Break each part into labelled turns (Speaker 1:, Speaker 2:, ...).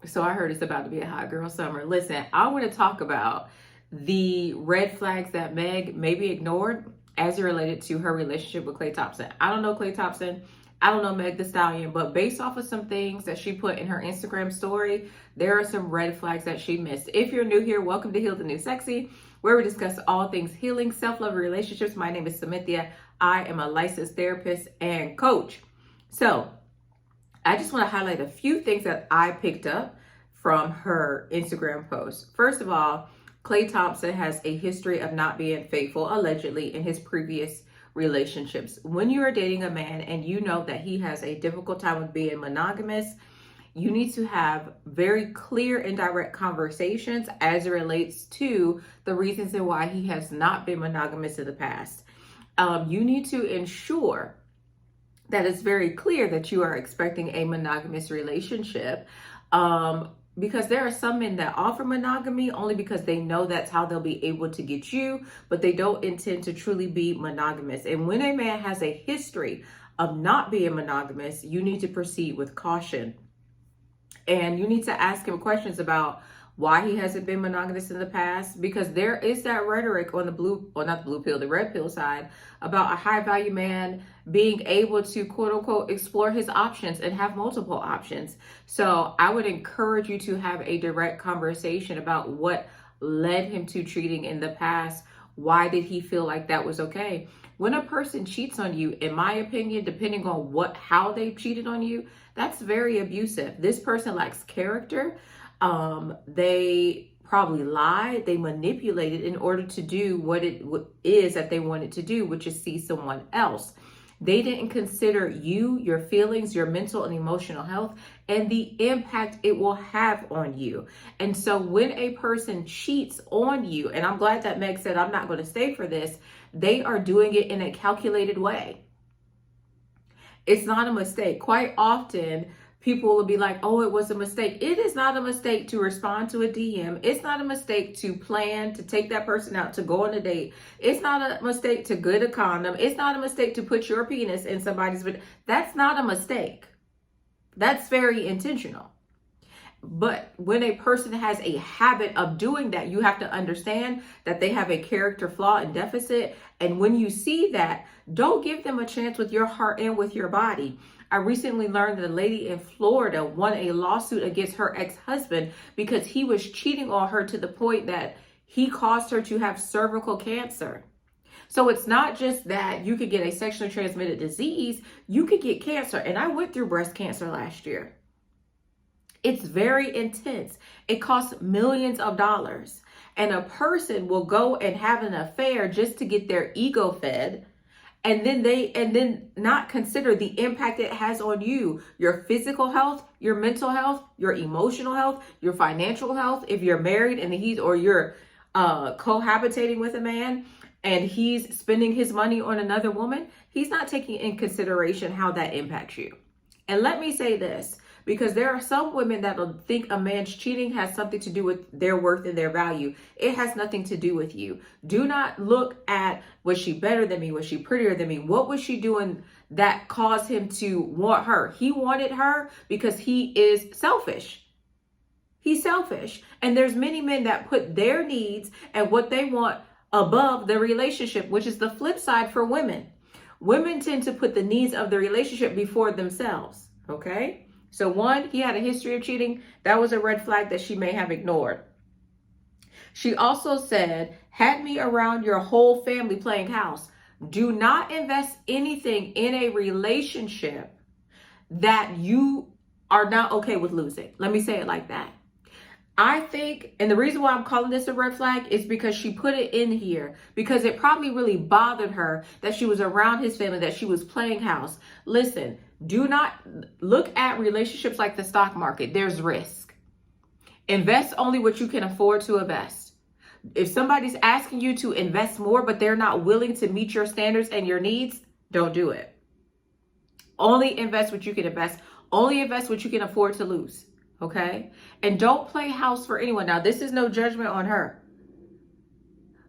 Speaker 1: So I heard it's about to be a hot girl summer. Listen, I want to talk about the red flags that Meg maybe ignored as it related to her relationship with Klay Thompson. I don't know Klay Thompson. I don't know Meg Thee Stallion, but based off of some things that she put in her Instagram story, there are some red flags that she missed. If you're new here, welcome to Heal the New Sexy, where we discuss all things healing, self-love, and relationships. My name is Samithia. I am a licensed therapist and coach. So I just want to highlight a few things that I picked up from her Instagram post. First of all, Klay Thompson has a history of not being faithful, allegedly, in his previous relationships. When you are dating a man and you know that he has a difficult time with being monogamous, you need to have very clear and direct conversations as it relates to the reasons and why he has not been monogamous in the past. You need to ensure that it's very clear that you are expecting a monogamous relationship. Because there are some men that offer monogamy only because they know that's how they'll be able to get you, but they don't intend to truly be monogamous. And when a man has a history of not being monogamous, you need to proceed with caution. And you need to ask him questions about why he hasn't been monogamous in the past, because there is that rhetoric on the blue, or not the blue pill, the red pill side, about a high value man being able to quote unquote explore his options and have multiple options. So I would encourage you to have a direct conversation about what led him to cheating in the past. Why did he feel like that was okay? When a person cheats on you, in my opinion, depending on how they cheated on you, that's very abusive. This person lacks character. They probably lied, they manipulated in order to do what it is that they wanted to do, which is see someone else. They didn't consider you, your feelings, your mental and emotional health, and the impact it will have on you. And so when a person cheats on you, and I'm glad that Meg said, I'm not going to stay for this, they are doing it in a calculated way. It's not a mistake. Quite often, people will be like, oh, it was a mistake. It is not a mistake to respond to a DM. It's not a mistake to plan to take that person out to go on a date. It's not a mistake to get a condom. It's not a mistake to put your penis in somebody's vagina. That's not a mistake. That's very intentional. But when a person has a habit of doing that, you have to understand that they have a character flaw and deficit. And when you see that, don't give them a chance with your heart and with your body. I recently learned that a lady in Florida won a lawsuit against her ex-husband because he was cheating on her to the point that he caused her to have cervical cancer. So it's not just that you could get a sexually transmitted disease, you could get cancer. And I went through breast cancer last year. It's very intense. It costs millions of dollars. And a person will go and have an affair just to get their ego fed. And then not consider the impact it has on you, your physical health, your mental health, your emotional health, your financial health. If you're married and you're cohabitating with a man and he's spending his money on another woman, he's not taking in consideration how that impacts you. And let me say this, because there are some women that will think a man's cheating has something to do with their worth and their value. It has nothing to do with you. Do not look at, was she better than me? Was she prettier than me? What was she doing that caused him to want her? He wanted her because he is selfish. He's selfish. And there's many men that put their needs and what they want above the relationship, which is the flip side for women. Women tend to put the needs of the relationship before themselves, okay? So one, he had a history of cheating. That was a red flag that she may have ignored. She also said, had me around your whole family playing house. Do not invest anything in a relationship that you are not okay with losing. Let me say it like that. I think, and the reason why I'm calling this a red flag is because she put it in here because it probably really bothered her that she was around his family, that she was playing house. Listen, do not look at relationships like the stock market. There's risk. Invest only what you can afford to invest. If somebody's asking you to invest more, but they're not willing to meet your standards and your needs, don't do it. Only invest what you can invest. Only invest what you can afford to lose. Okay? And don't play house for anyone. Now, this is no judgment on her.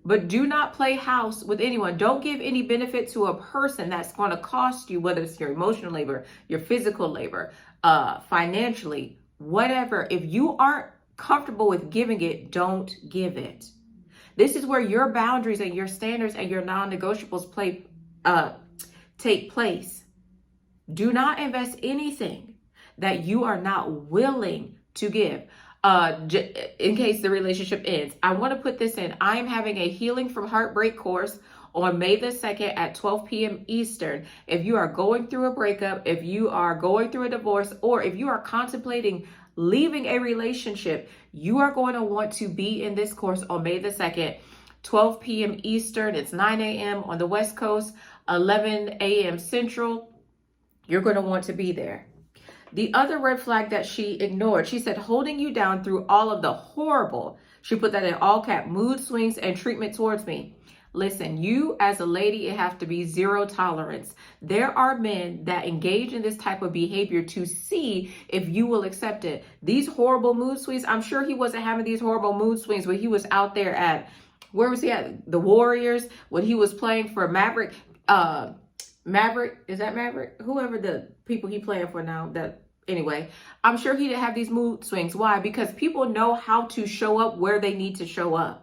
Speaker 1: But do not play house with anyone. Don't give any benefit to a person that's going to cost you, whether it's your emotional labor, your physical labor, financially, whatever. If you aren't comfortable with giving it, don't give it. This is where your boundaries and your standards and your non-negotiables take place. Do not invest anything that you are not willing to give. In case the relationship ends, I want to put this in. I am having a healing from heartbreak course on May the 2nd at 12 p.m. Eastern. If you are going through a breakup, if you are going through a divorce, or if you are contemplating leaving a relationship, you are going to want to be in this course on May the 2nd, 12 p.m. Eastern. It's 9 a.m. on the West Coast, 11 a.m. Central. You're going to want to be there. The other red flag that she ignored, she said, holding you down through all of the horrible, she put that in all cap, mood swings and treatment towards me. Listen, you as a lady, it have to be zero tolerance. There are men that engage in this type of behavior to see if you will accept it. These horrible mood swings, I'm sure he wasn't having these horrible mood swings when he was out there at, where was he at? The Warriors, when he was playing for Maverick. Maverick, is that Maverick? Whoever the people he playing for now, anyway, I'm sure he didn't have these mood swings. Why? Because people know how to show up where they need to show up.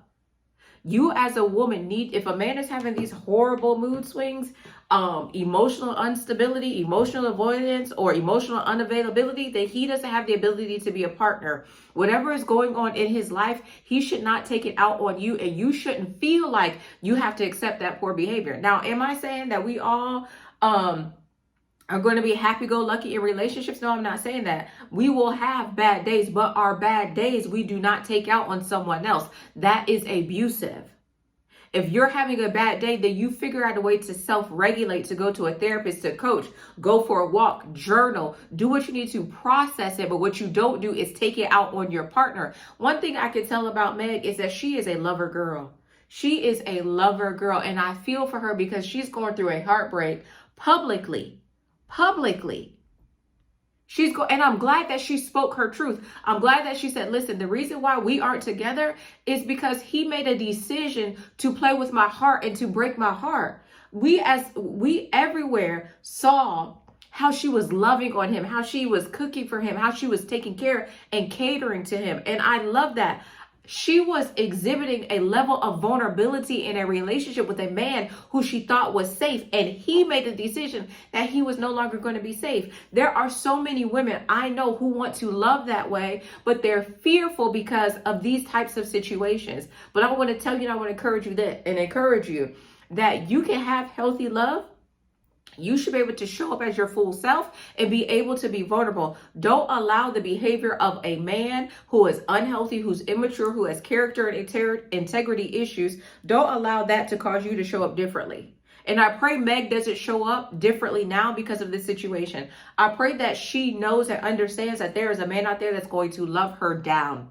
Speaker 1: You as a woman if a man is having these horrible mood swings, emotional instability, emotional avoidance, or emotional unavailability, then he doesn't have the ability to be a partner. Whatever is going on in his life, he should not take it out on you, and you shouldn't feel like you have to accept that poor behavior. Now, am I saying that we all are going to be happy-go-lucky in relationships? No, I'm not saying that. We will have bad days, but our bad days we do not take out on someone else. That is abusive. If you're having a bad day, then you figure out a way to self-regulate, to go to a therapist, to coach, go for a walk, journal, do what you need to process it. But what you don't do is take it out on your partner. One thing I can tell about Meg is that she is a lover girl. She is a lover girl, and I feel for her because she's going through a heartbreak publicly. And I'm glad that she spoke her truth. I'm glad that she said, listen, the reason why we aren't together is because he made a decision to play with my heart and to break my heart. We everywhere saw how she was loving on him, how she was cooking for him, how she was taking care and catering to him. And I love that. She was exhibiting a level of vulnerability in a relationship with a man who she thought was safe, and he made the decision that he was no longer going to be safe. There are so many women I know who want to love that way, but they're fearful because of these types of situations. But I want to tell you, and I want to encourage you that you can have healthy love. You should be able to show up as your full self and be able to be vulnerable. Don't allow the behavior of a man who is unhealthy, who's immature, who has character and integrity issues. Don't allow that to cause you to show up differently. And I pray Meg doesn't show up differently now because of this situation. I pray that she knows and understands that there is a man out there that's going to love her down.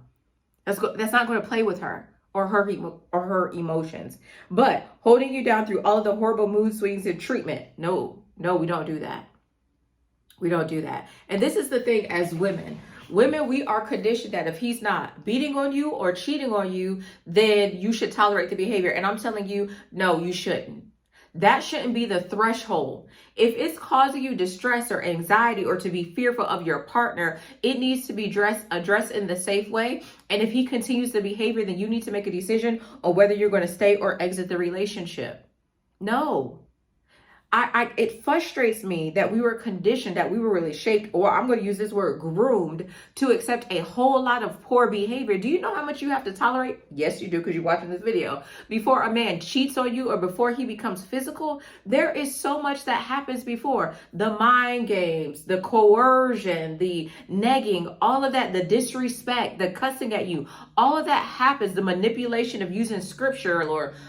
Speaker 1: That's not going to play with her or her emotions. But holding you down through all of the horrible mood swings and treatment. No, we don't do that. We don't do that. And this is the thing as women. Women, we are conditioned that if he's not beating on you or cheating on you, then you should tolerate the behavior. And I'm telling you, no, you shouldn't. That shouldn't be the threshold. If it's causing you distress or anxiety or to be fearful of your partner, it needs to be addressed in the safe way. And if he continues the behavior, then you need to make a decision on whether you're going to stay or exit the relationship. No. It frustrates me that we were conditioned, that we were really shaped, or I'm going to use this word, groomed, to accept a whole lot of poor behavior. Do you know how much you have to tolerate? Yes, you do, because you're watching this video. Before a man cheats on you or before he becomes physical, there is so much that happens before. The mind games, the coercion, the negging, all of that, the disrespect, the cussing at you, all of that happens. The manipulation of using scripture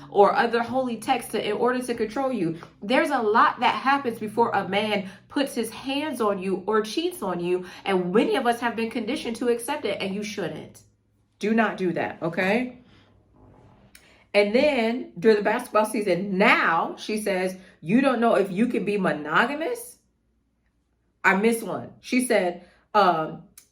Speaker 1: or other holy texts in order to control you. There's a lot that happens before a man puts his hands on you or cheats on you, and many of us have been conditioned to accept it, and you shouldn't. Do not do that, okay? And then during the basketball season, now she says, you don't know if you can be monogamous. I missed one. She said,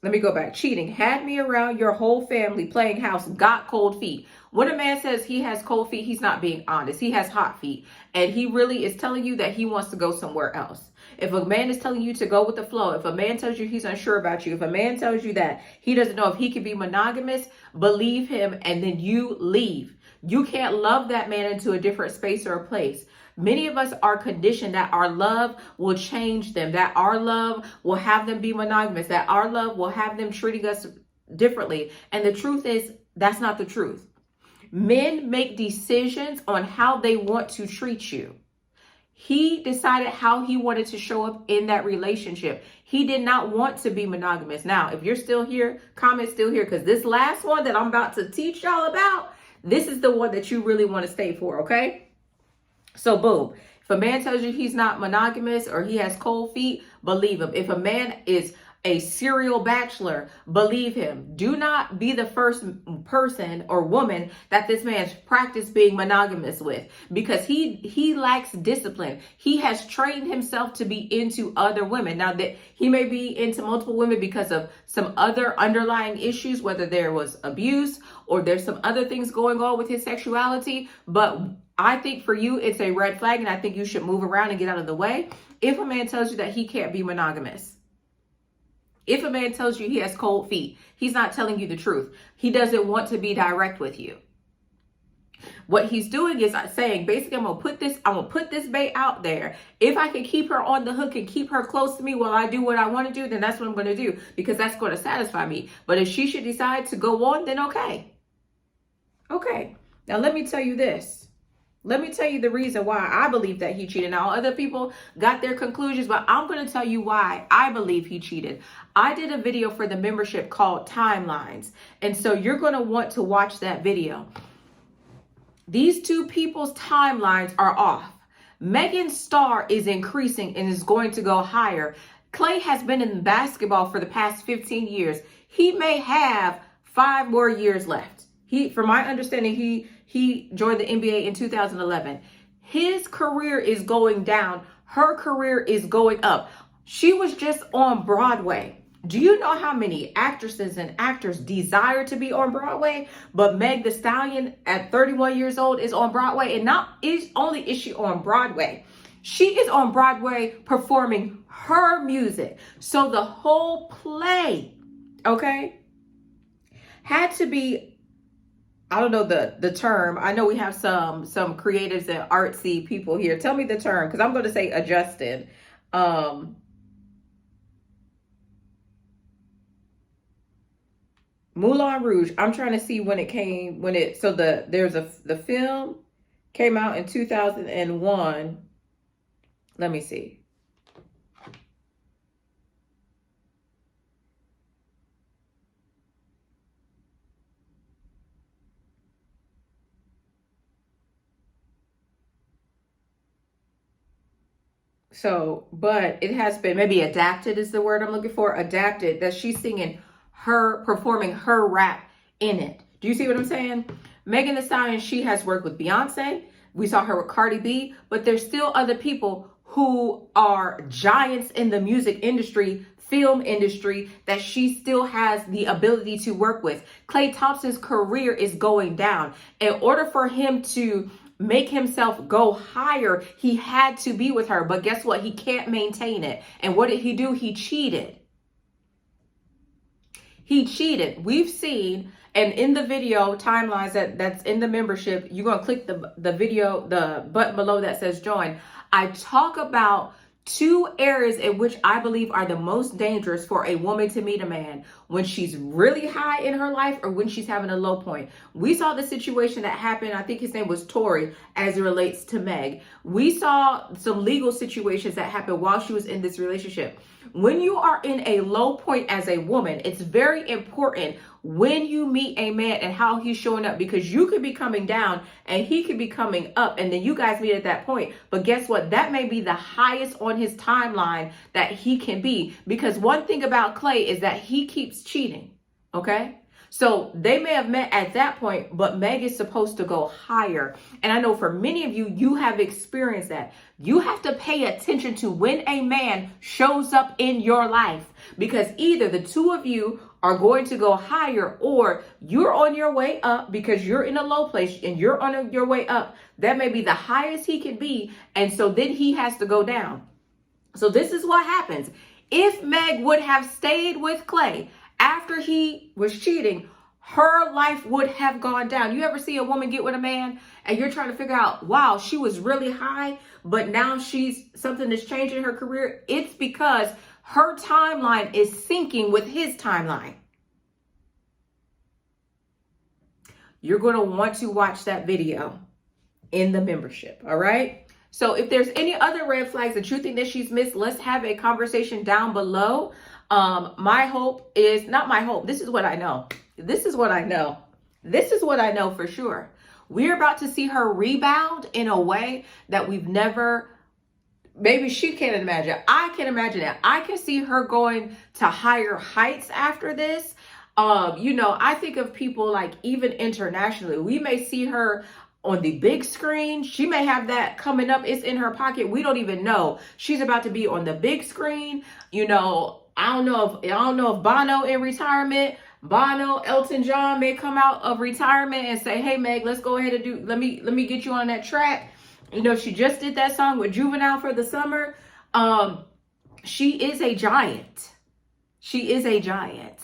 Speaker 1: let me go back. Cheating, had me around your whole family, playing house, got cold feet. When a man says he has cold feet, he's not being honest. He has hot feet. And he really is telling you that he wants to go somewhere else. If a man is telling you to go with the flow, if a man tells you he's unsure about you, if a man tells you that he doesn't know if he can be monogamous, believe him and then you leave. You can't love that man into a different space or a place. Many of us are conditioned that our love will change them, that our love will have them be monogamous, that our love will have them treating us differently. And the truth is, that's not the truth. Men make decisions on how they want to treat you. He decided how he wanted to show up in that relationship. He did not want to be monogamous. Now, if you're still here, comment still here, because this last one that I'm about to teach y'all about, this is the one that you really want to stay for, okay? So boom, if a man tells you he's not monogamous or he has cold feet, believe him. If a man is a serial bachelor, believe him. Do not be the first person or woman that this man's practiced being monogamous with, because he lacks discipline. He has trained himself to be into other women. Now that he may be into multiple women because of some other underlying issues, whether there was abuse or there's some other things going on with his sexuality, but I think for you, it's a red flag, and I think you should move around and get out of the way. If a man tells you that he can't be monogamous, if a man tells you he has cold feet, he's not telling you the truth. He doesn't want to be direct with you. What he's doing is saying, basically, I'm gonna put this bait out there. If I can keep her on the hook and keep her close to me while I do what I want to do, then that's what I'm going to do, because that's going to satisfy me. But if she should decide to go on, then okay. Okay. Now let me tell you this. Let me tell you the reason why I believe that he cheated. Now, other people got their conclusions, but I'm going to tell you why I believe he cheated. I did a video for the membership called Timelines, and so you're going to want to watch that video. These two people's timelines are off. Megan's star is increasing and is going to go higher. Klay has been in basketball for the past 15 years. He may have 5 more years left. From my understanding, he joined the NBA in 2011. His career is going down. Her career is going up. She was just on Broadway. Do you know how many actresses and actors desire to be on Broadway? But Meg Thee Stallion at 31 years old is on Broadway. And not only is she on Broadway, she is on Broadway performing her music. So the whole play, okay, had to be, I don't know the term. I know we have some creatives and artsy people here. Tell me the term, because I'm going to say adjusted. Moulin Rouge. I'm trying to see the film came out in 2001. Let me see. So, but it has been maybe adapted is the word I'm looking for. Adapted, that she's singing performing her rap in it. Do you see what I'm saying? Megan Thee Stallion, she has worked with Beyonce. We saw her with Cardi B, but there's still other people who are giants in the music industry, film industry, that she still has the ability to work with. Klay Thompson's career is going down. In order for him to make himself go higher, he had to be with her. But guess what? He can't maintain it. And what did he do? He cheated. He cheated. We've seen, and in the video timelines that's in the membership, you're going to click the video, the button below that says join. I talk about 2 areas in which I believe are the most dangerous for a woman to meet a man: when she's really high in her life or when she's having a low point. We saw the situation that happened, I think his name was Tory, as it relates to Meg. We saw some legal situations that happened while she was in this relationship. When you are in a low point as a woman, it's very important when you meet a man and how he's showing up, because you could be coming down and he could be coming up, and then you guys meet at that point. But guess what? That may be the highest on his timeline that he can be, because one thing about Klay is that he keeps cheating. Okay? So they may have met at that point, but Meg is supposed to go higher. And I know for many of you, you have experienced that. You have to pay attention to when a man shows up in your life, because either the two of you are going to go higher, or you're on your way up because you're in a low place and you're on your way up. That may be the highest he can be. And so then he has to go down. So this is what happens. If Meg would have stayed with Klay after he was cheating, her life would have gone down. You ever see a woman get with a man and you're trying to figure out, wow, she was really high, but now something is changing in her career? It's because her timeline is syncing with his timeline. You're going to want to watch that video in the membership. All right. So if there's any other red flags that you think that she's missed, let's have a conversation down below. My hope is not my hope. This is what I know. This is what I know. This is what I know for sure. We're about to see her rebound in a way that we've never, maybe she can't imagine. I can imagine it. I can see her going to higher heights after this. I think of people like even internationally, we may see her on the big screen. She may have that coming up. It's in her pocket. We don't even know. She's about to be on the big screen. I don't know if Bono in retirement, Elton John may come out of retirement and say, hey, Meg, let's go ahead and let me get you on that track. She just did that song with Juvenile for the summer. She is a giant. She is a giant.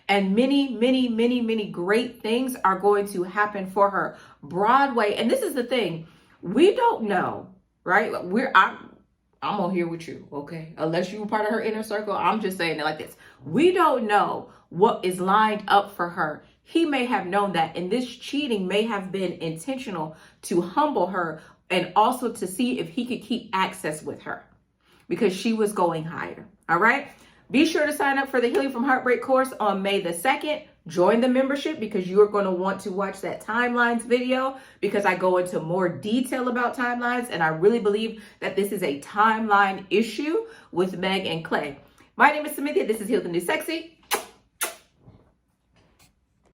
Speaker 1: And many, many, many, many great things are going to happen for her. Broadway. And this is the thing. We don't know, right? I'm on here with you, okay? Unless you were part of her inner circle, I'm just saying it like this. We don't know what is lined up for her. He may have known that, and this cheating may have been intentional to humble her and also to see if he could keep access with her because she was going higher. All right? Be sure to sign up for the Healing from Heartbreak course on May the 2nd. Join the membership because you are going to want to watch that timelines video because I go into more detail about timelines, and I really believe that this is a timeline issue with Meg and Klay. My name is Cynthia. This is Heal the New Sexy.